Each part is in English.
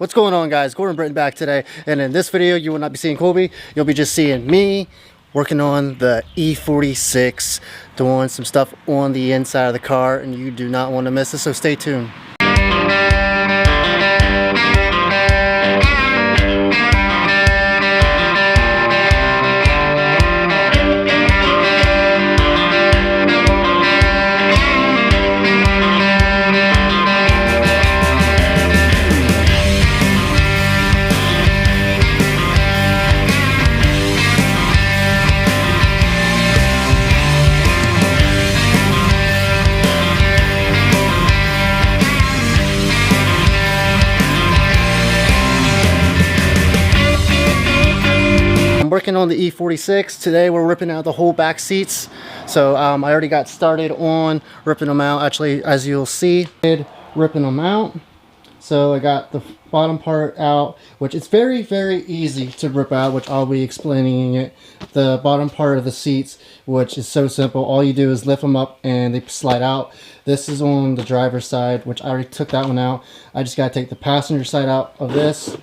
What's going on, guys? Gordon Britton back today, and in this video you will not be seeing Colby. You'll be just seeing me working on the E46, doing some stuff on the inside of the car, and you do not want to miss it, so stay tuned. Working on the E46 today. We're ripping out the whole back seats, so I already got started on ripping them out. Actually, as you'll see, ripping them out. So I got the bottom part out, which is very easy to rip out, which I'll be explaining it. The bottom part of the seats, which is so simple, all you do is lift them up and they slide out. This is on the driver's side, which I already took that one out. I just got to take the passenger side out of this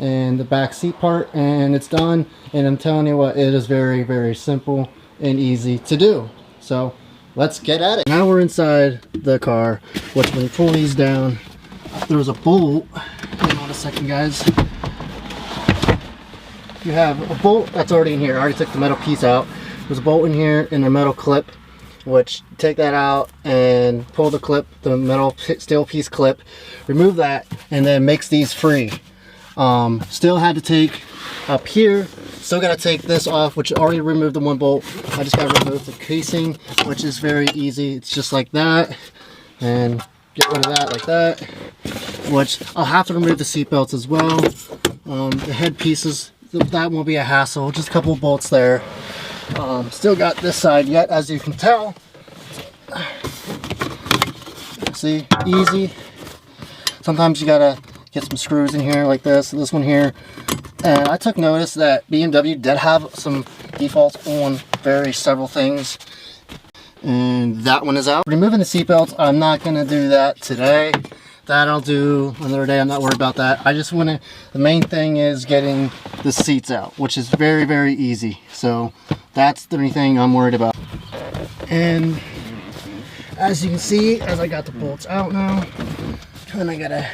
and the back seat part, and it's done. And I'm telling you what, it is very simple and easy to do. So let's get at it. Now we're inside the car, which when you pull these down, there's a bolt. Hang on a second, guys. You have a bolt that's already in here. I already took the metal piece out. There's a bolt in here and a metal clip, which take that out and pull the clip, the metal steel piece clip, remove that, and then makes these free. Still had to take up here, still got to take this off, which already removed the one bolt. I just got to remove the casing, which is very easy. It's just like that, and get rid of that like that, which I'll have to remove the seat belts as well. The head pieces, that won't be a hassle, just a couple of bolts there. Still got this side yet, as you can tell. See, easy. Sometimes you gotta get some screws in here like this one here. And I took notice that BMW did have some defaults on several things, and that one is out. Removing the seat belts, I'm not going to do that today. That I'll do another day. I'm not worried about that. I just want to, the main thing is getting the seats out, which is very easy. So that's the only thing I'm worried about. And as you can see, as I got the bolts out now, and I gotta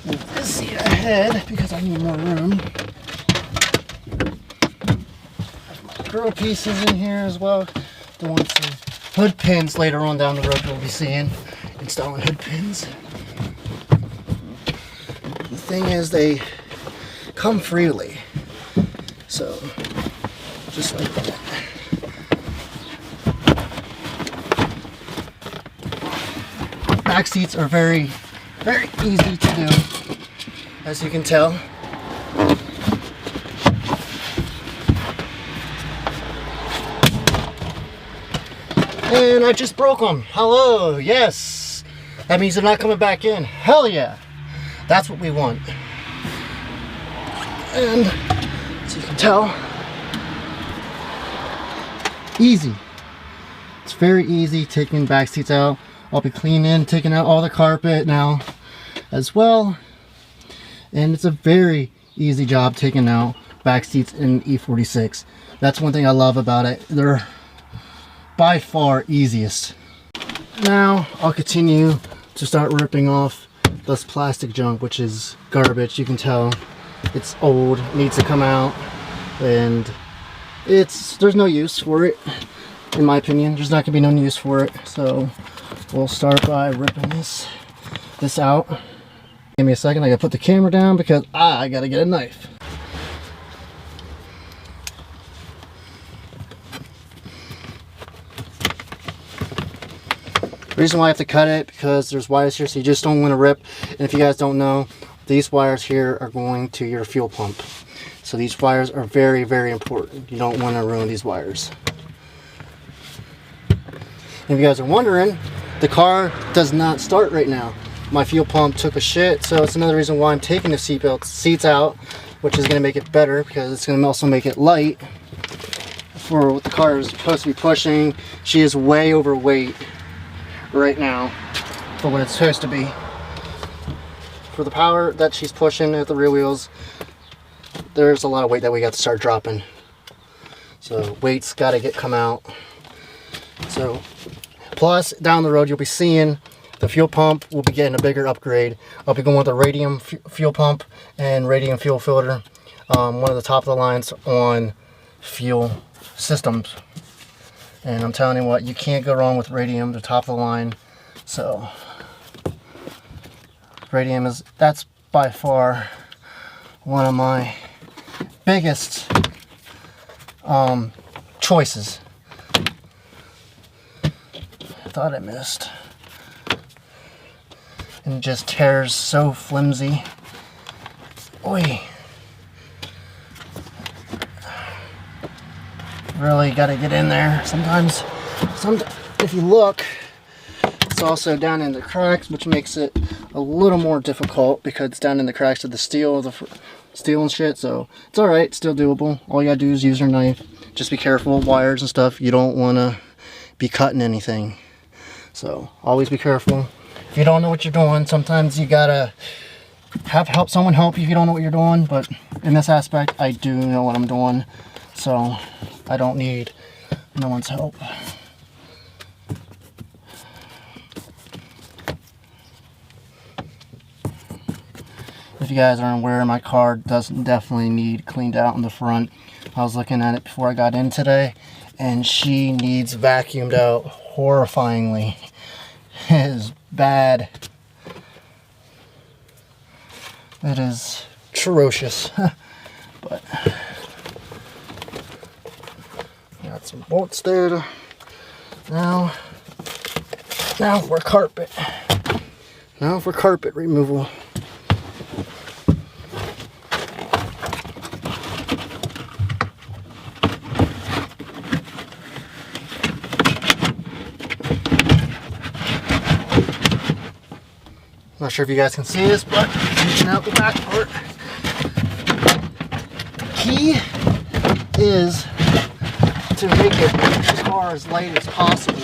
move this seat ahead because I need more room. There's my grill pieces in here as well. Doing some hood pins later on down the road. We'll be seeing installing hood pins. The thing is, they come freely, so just like that. Back seats are very easy to do, as you can tell. And I just broke them. Hello, yes. That means they're not coming back in. Hell yeah. That's what we want. And as you can tell, easy. It's very easy taking back seats out. I'll be cleaning, taking out all the carpet now as well. And it's a very easy job taking out back seats in E46. That's one thing I love about it. They're by far easiest. Now I'll continue to start ripping off this plastic junk, which is garbage. You can tell it's old, needs to come out, and there's no use for it, in my opinion. There's not gonna be no use for it. So we'll start by ripping this out. Give me a second, I gotta put the camera down because I gotta get a knife. The reason why I have to cut it, because there's wires here, so you just don't want to rip. And if you guys don't know, these wires here are going to your fuel pump. So these wires are very important. You don't want to ruin these wires. If you guys are wondering, the car does not start right now. My fuel pump took a shit, so it's another reason why I'm taking the seats out, which is going to make it better because it's going to also make it light for what the car is supposed to be pushing. She is way overweight right now for what it's supposed to be. for the power that she's pushing at the rear wheels, there's a lot of weight that we got to start dropping. So weight's got to come out. So plus down the road you'll be seeing the fuel pump will be getting a bigger upgrade. I'll be going with a radium fuel pump and radium fuel filter. One of the top of the lines on fuel systems. And I'm telling you what, you can't go wrong with radium, the top of the line. So radium that's by far one of my biggest choices. I thought I missed. And it just tears so flimsy. Oi. Really got to get in there. Sometimes if you look, it's also down in the cracks, which makes it a little more difficult because it's down in the cracks of the steel and shit. So it's all right, still doable. All you gotta do is use your knife. Just be careful, wires and stuff. You don't want to be cutting anything. So always be careful. If you don't know what you're doing, sometimes you gotta have someone help you if you don't know what you're doing. But in this aspect, I do know what I'm doing, so I don't need no one's help. If you guys aren't aware, my car does definitely need cleaned out in the front. I was looking at it before I got in today, and she needs vacuumed out horrifyingly. It is bad. It is atrocious. But got some bolts there. Now for carpet. Now for carpet removal. Not sure if you guys can see this, but reaching out the back part. The key is to make the car as light as possible.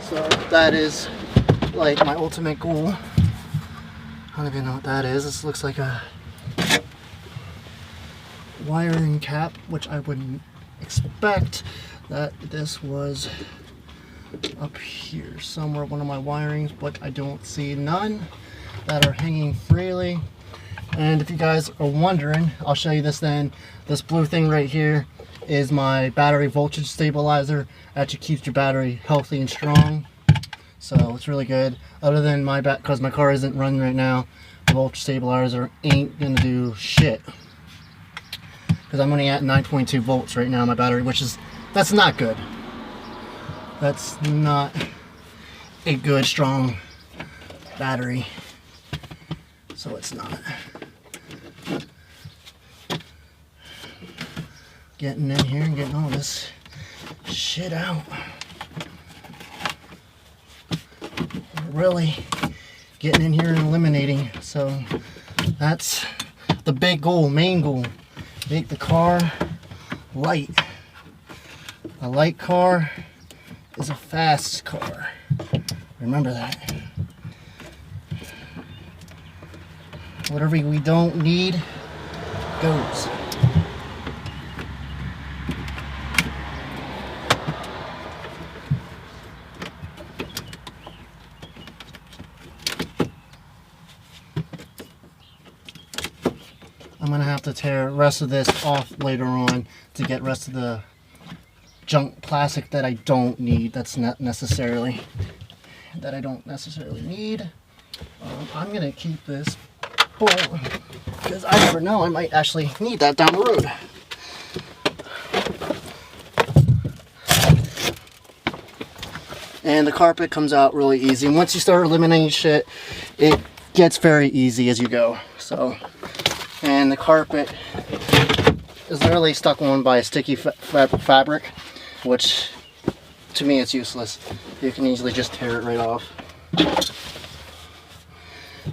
So that is like my ultimate goal. I don't even know what that is. This looks like a wiring cap, which I wouldn't expect that this was up here somewhere, one of my wirings, but I don't see none that are hanging freely. And if you guys are wondering, I'll show you this then. This blue thing right here is my battery voltage stabilizer. Actually keeps your battery healthy and strong, so it's really good. Other than because my car isn't running right now, the voltage stabilizer ain't gonna do shit, because I'm only at 9.2 volts right now, my battery, that's not good. That's not a good, strong battery. So it's not. Getting in here and getting all this shit out. Really getting in here and eliminating. So that's the big goal, main goal. Make the car light. A light car is a fast car. Remember that. Whatever we don't need goes. I'm gonna have to tear the rest of this off later on to get rest of the junk plastic that I don't need. That's not necessarily that I don't necessarily need. I'm gonna keep this bolt because I never know, I might actually need that down the road. And the carpet comes out really easy. And once you start eliminating shit, it gets very easy as you go. So, and the carpet is literally stuck on by a sticky fabric, which to me it's useless. You can easily just tear it right off.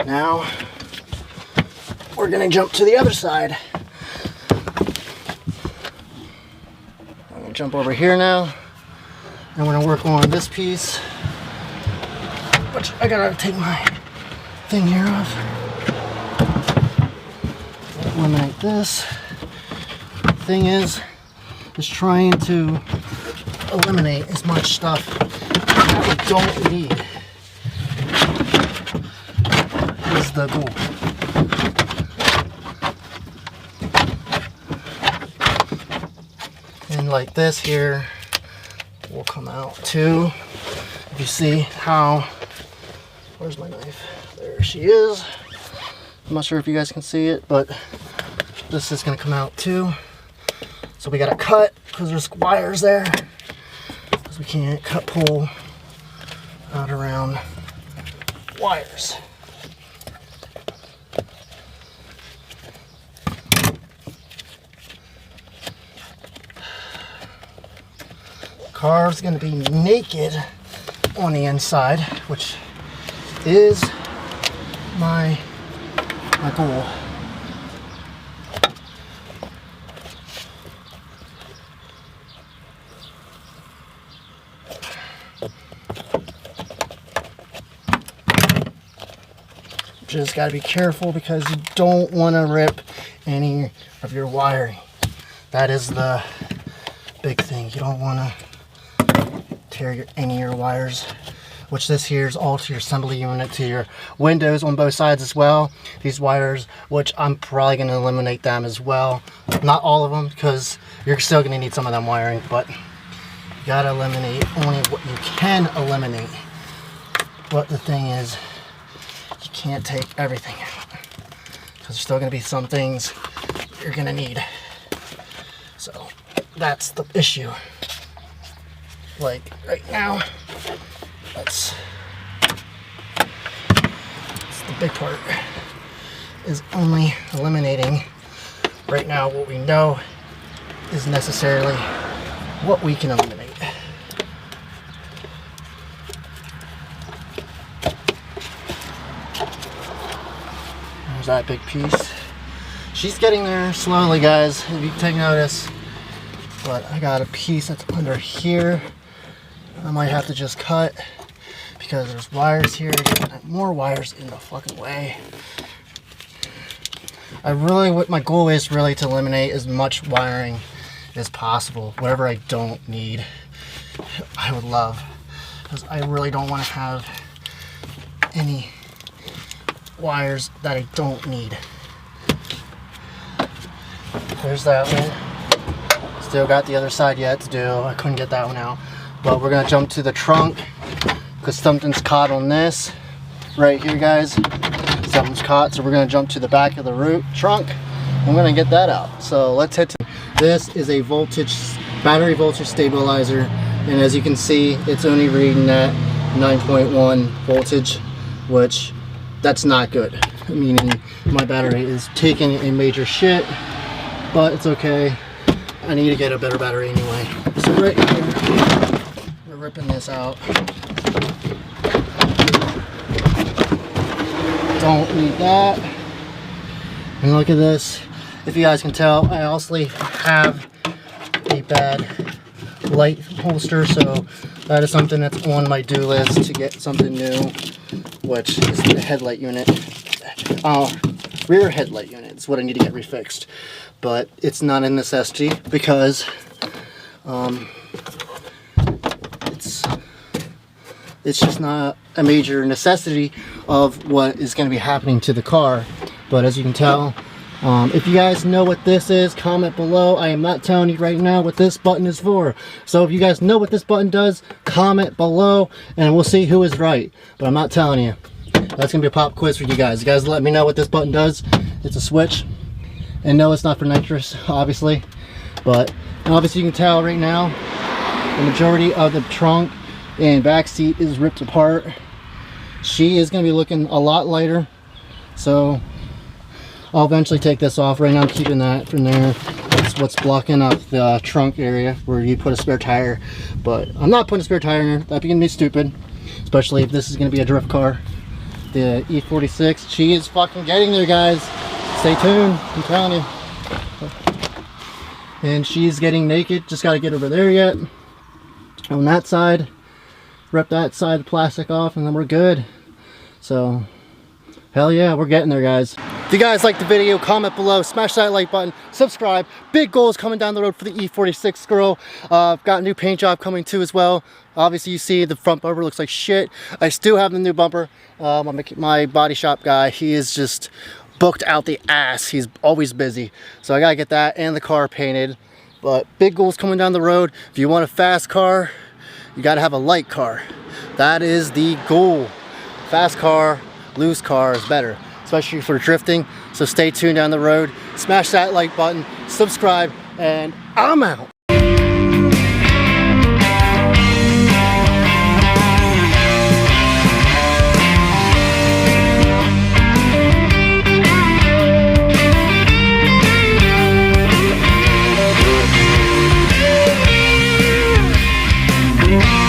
Now we're gonna jump to the other side. I'm gonna jump over here now, and we're gonna work on this piece, which I gotta take my thing here off. eliminate this. Thing is trying to eliminate as much stuff that we don't need is the goal. And like this here will come out too. If you see how, where's my knife? There she is. I'm not sure if you guys can see it, but this is gonna come out too. So we gotta cut because there's wires there, because we can't cut pull out around wires. Car's gonna be naked on the inside, which is my goal. Just got to be careful because you don't want to rip any of your wiring. That is the big thing. You don't want to tear any of your wires, which this here is all to your assembly unit, to your windows on both sides as well. These wires, which I'm probably going to eliminate them as well. Not all of them, because you're still going to need some of them wiring, but you got to eliminate only what you can eliminate. But the thing is, you can't take everything out, because there's still going to be some things you're going to need. So that's the issue. Like right now, that's the big part, is only eliminating right now what we know is necessarily what we can eliminate. There's that big piece. She's getting there slowly, guys, if you can take notice. But I got a piece that's under here. I might have to just cut because there's wires here. More wires in the fucking way. What my goal is really to eliminate as much wiring as possible. Whatever I don't need, I would love, because I really don't want to have any wires that I don't need. There's that one. Still got the other side yet to do. I couldn't get that one out. But we're gonna jump to the trunk because something's caught on this right here, guys. Something's caught, so we're gonna jump to the back of the trunk. I'm gonna get that out. So let's head to. This is a battery voltage stabilizer, and as you can see, it's only reading at 9.1 voltage, which that's not good. Meaning my battery is taking a major shit, but it's okay. I need to get a better battery anyway. So right here, we're ripping this out. Don't need that. And look at this. If you guys can tell, I also have a bad light holster, so that is something that's on my do list to get something new, which is the headlight unit. Rear headlight unit is what I need to get refixed, but it's not a necessity because it's just not a major necessity of what is going to be happening to the car. But as you can tell, if you guys know what this is, comment below. I am not telling you right now what this button is for. So if you guys know what this button does, comment below and we'll see who is right. But I'm not telling you. That's going to be a pop quiz for you guys. You guys let me know what this button does. It's a switch. And no, it's not for nitrous, obviously. But obviously you can tell right now, the majority of the trunk and back seat is ripped apart. She is going to be looking a lot lighter. So I'll eventually take this off. Right now I'm keeping that from there. That's what's blocking up the trunk area where you put a spare tire. But I'm not putting a spare tire in there. That'd be stupid. Especially if this is going to be a drift car. The E46, she is fucking getting there, guys. Stay tuned, I'm telling you. And she's getting naked. Just got to get over there yet. On that side, rip that side of the plastic off and then we're good. So hell yeah, we're getting there, guys. If you guys like the video, comment below, smash that like button, subscribe. Big goals coming down the road for the E46 girl. I've got a new paint job coming too as well. Obviously you see the front bumper looks like shit. I still have the new bumper. My body shop guy, he is just booked out the ass. He's always busy. So I gotta get that and the car painted. But big goals coming down the road. If you want a fast car, you gotta have a light car. That is the goal. Fast car, loose car is better, especially for drifting. So stay tuned down the road. Smash that like button, subscribe, and I'm out.